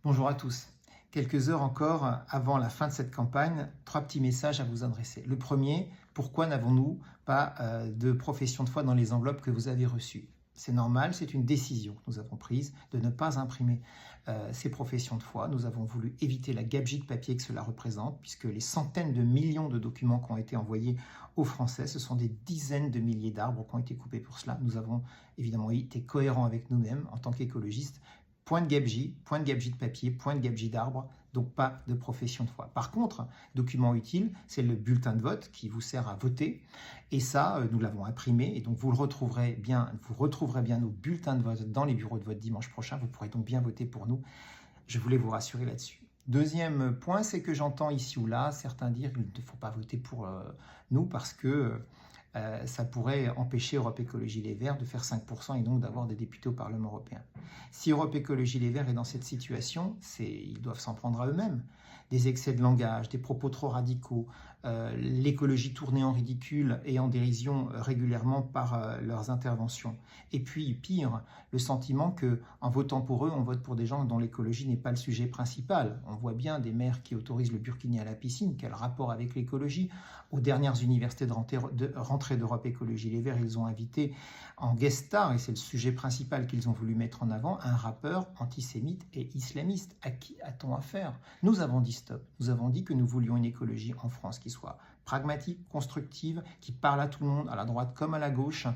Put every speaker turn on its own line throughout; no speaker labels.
Bonjour à tous. Quelques heures encore avant la fin de cette campagne, 3 petits messages à vous adresser. Le premier, pourquoi n'avons-nous pas de profession de foi dans les enveloppes que vous avez reçues? C'est normal, c'est une décision que nous avons prise de ne pas imprimer ces professions de foi. Nous avons voulu éviter la gabegie de papier que cela représente, puisque les centaines de millions de documents qui ont été envoyés aux Français, ce sont des dizaines de milliers d'arbres qui ont été coupés pour cela. Nous avons évidemment été cohérents avec nous-mêmes en tant qu'écologistes. Point de gabegie de papier, point de gabegie d'arbres, donc pas de profession de foi. Par contre, document utile, c'est le bulletin de vote qui vous sert à voter. Et ça, nous l'avons imprimé. Et donc, vous retrouverez bien nos bulletins de vote dans les bureaux de vote dimanche prochain. Vous pourrez donc bien voter pour nous. Je voulais vous rassurer là-dessus. Deuxième point, c'est que j'entends ici ou là certains dire qu'il ne faut pas voter pour nous parce que ça pourrait empêcher Europe Écologie Les Verts de faire 5% et donc d'avoir des députés au Parlement européen. Si Europe Écologie Les Verts est dans cette situation, ils doivent s'en prendre à eux-mêmes. Des excès de langage, des propos trop radicaux, l'écologie tournée en ridicule et en dérision régulièrement par leurs interventions. Et puis, pire, le sentiment qu'en votant pour eux, on vote pour des gens dont l'écologie n'est pas le sujet principal. On voit bien des maires qui autorisent le burkini à la piscine, quel rapport avec l'écologie? Aux dernières universités de rentrée d'Europe Écologie Les Verts, ils ont invité en guest star, et c'est le sujet principal qu'ils ont voulu mettre en avant, un rappeur antisémite et islamiste. À qui a-t-on affaire? Nous avons dit stop. Nous avons dit que nous voulions une écologie en France qui soit pragmatique, constructive, qui parle à tout le monde, à la droite comme à la gauche,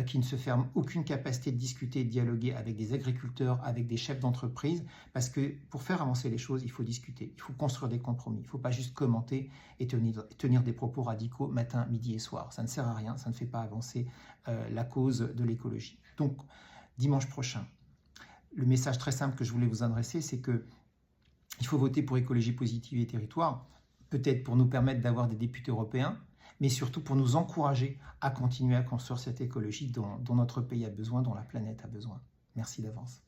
qui ne se ferme aucune capacité de discuter et de dialoguer avec des agriculteurs, avec des chefs d'entreprise, parce que pour faire avancer les choses, il faut discuter, il faut construire des compromis, il ne faut pas juste commenter et tenir des propos radicaux matin, midi et soir. Ça ne sert à rien, ça ne fait pas avancer la cause de l'écologie. Donc, dimanche prochain, le message très simple que je voulais vous adresser, c'est que il faut voter pour Écologie Positive et Territoire, peut-être pour nous permettre d'avoir des députés européens, mais surtout pour nous encourager à continuer à construire cette écologie dont notre pays a besoin, dont la planète a besoin. Merci d'avance.